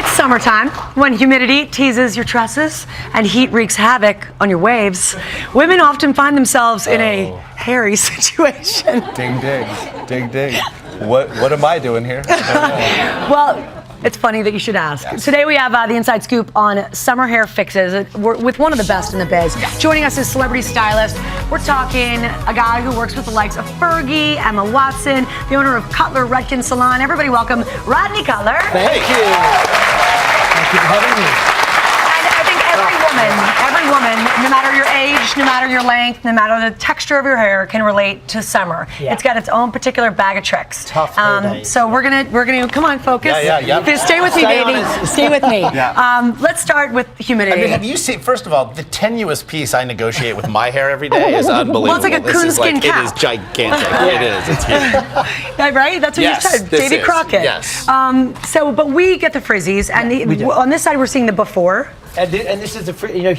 It's summertime, when humidity teases your tresses and heat wreaks havoc on your waves. Women often find themselves in a hairy situation. Ding, ding, ding, ding. What am I doing here? Well, it's funny that you should ask. Yes. Today we have the inside scoop on summer hair fixes. We're with one of the best in the biz. Joining us is celebrity stylist. We're talking a guy who works with the likes of Fergie, Emma Watson, the owner of Cutler Redken Salon. Everybody welcome Rodney Cutler. Thank you. Thank you for having me. And I think every woman, no matter your age, no matter your length, no matter the texture of your hair, can relate to summer. Yeah. It's got its own particular bag of tricks. Tough hair days. So we're gonna come on, focus. Yeah. Stay with me, Stay baby. on it. Stay with me. Yeah. Let's start with humidity. I mean, have you seen, first of all, the tenuous piece I negotiate with my hair every day is unbelievable. Well, it's like a coonskin cap. It is gigantic. It is. It's huge. Right? That's what Yes, you said, this Davy is. Crockett. Yes. But we get the frizzies, and we do. on this side we're seeing the before. And this is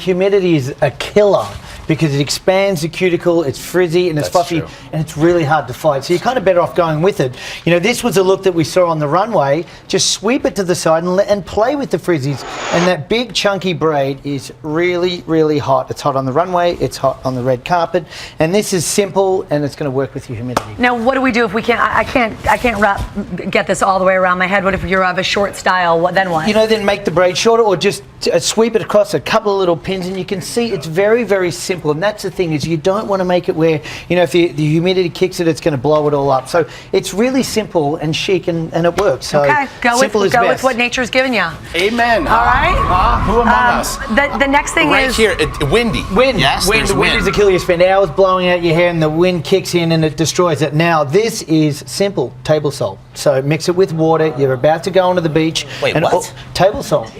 humidity is a killer because it expands the cuticle, it's frizzy and it's That's fluffy true. and it's really hard to fight. So you're kind of better off going with it. This was a look that we saw on the runway. Just sweep it to the side and play with the frizzies. And that big chunky braid is really, really hot. It's hot on the runway, it's hot on the red carpet. And this is simple and it's going to work with your humidity. Now, what do we do if we can't? I can't get this all the way around my head. What if you have a short style? Then what? Then make the braid shorter or just sweep it across a couple of little pins and you can see it's very, very simple. And that's the thing is you don't want to make it where, if the humidity kicks it, it's going to blow it all up. So it's really simple and chic and it works. So okay, go with what nature's given you. Amen. All right. Who among us? The next thing Right is here, windy. Wind. Yes, Wind. there's The wind is Achilles. You spend hours blowing out your hair and the wind kicks in and it destroys it. Now, this is simple table salt. So mix it with water. You're about to go onto the beach. Wait, and what? Table salt.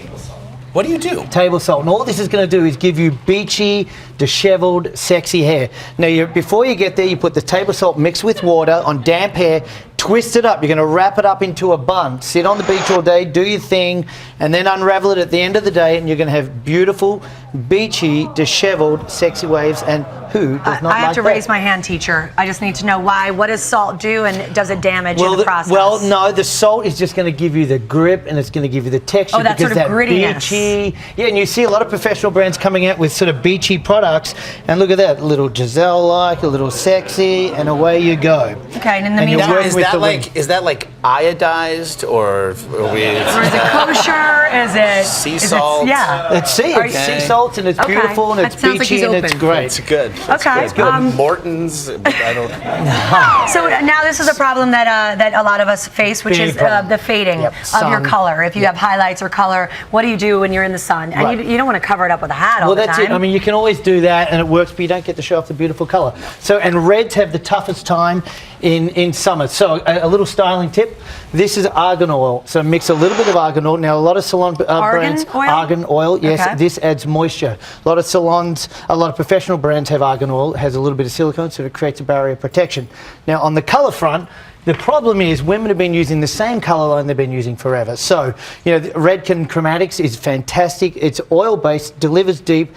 What do you do? Table salt. And all this is going to do is give you beachy, disheveled, sexy hair. Now, before you get there, you put the table salt mixed with water on damp hair, twist it up. You're going to wrap it up into a bun. Sit on the beach all day, do your thing, and then unravel it at the end of the day, and you're going to have beautiful, beachy, disheveled, sexy waves. And who does not like that? I have to raise my hand, teacher. I just need to know why. What does salt do, and does it damage in the process? Well, no, the salt is just going to give you the grip, and it's going to give you the texture. Oh, that because sort of grittiness. Beachy, yeah, and you see a lot of professional brands coming out with sort of beachy products, and look at that, a little Giselle-like, a little sexy, and away you go. Okay, and in the And you're meantime, working with the wind. Is that like iodized or or is it kosher? Is it sea is it- salt? yeah. It's sea salt, and it's Okay. beautiful, and That it's sounds like beachy, he's and it's open. great. It's good. It's Okay, good. Morton's, I don't. So now this is a problem that a lot of us face, which Big is problem. the fading Yep. of your Sun. color. If you have highlights or color, what do you do when you're in the sun? And Right. you don't want to cover it up with a hat all Well, the that's time. it. I mean, you can always do that, and it works, but you don't get to show off the beautiful color. So, and reds have the toughest time in summer. So, a little styling tip. This is argan oil. So, mix a little bit of argan oil. Now, a lot of salon brands, oil? argan oil. Yes, Okay. this adds moisture. A lot of salons, a lot of professional brands have argan oil. It has a little bit of silicone, so it creates a barrier of protection. Now, on the color front, the problem is women have been using the same color line they've been using forever. So, the Redken Chromatics is fantastic. It's oil-based, delivers deep.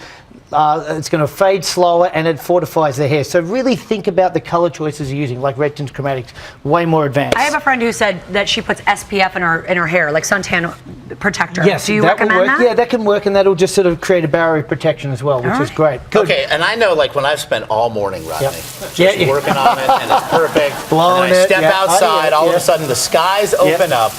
It's going to fade slower and it fortifies the hair. So really think about the color choices you're using, like Redken's Chromatics, way more advanced. I have a friend who said that she puts SPF in her hair, like suntan protector. Yes, do you that will recommend work. that? Yeah, that can work, and that'll just sort of create a barrier of protection as well, which is great. Good. Okay, and I know, like, when I've spent all morning, Rodney, Yep. just Yeah. working on it, and it's perfect. Blowing and then I it, step yeah. outside, all of a sudden the skies open Yep. up,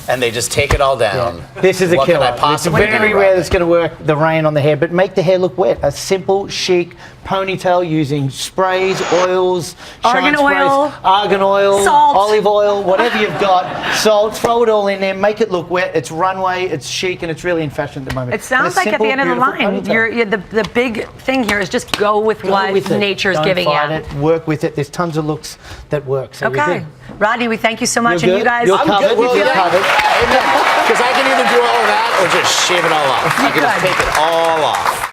and they just take it all down. This is a What killer. Can I possibly it's very do, rare Rodney? that's going to work the rain on the hair, but make the hair look wet. A simple, chic ponytail using sprays, oils, Argan shine sprays, oil, argan oil, salt. olive oil, whatever you've got. Salt, throw it all in there, make it look wet. It's runway, it's chic, and it's really in fashion at the moment. It sounds And a like at the simple, end of the beautiful line, ponytail. the big thing here is just go with Go what with it. nature's Don't giving fight you. it, work with it. There's tons of looks that work. So you're Okay, good. Rodney, we thank you so much, You're and you good. guys. You're I'm covered. good. Well, You're yeah. covered. Because I can either do all of that or just shave it all off. I can just could. take it all off.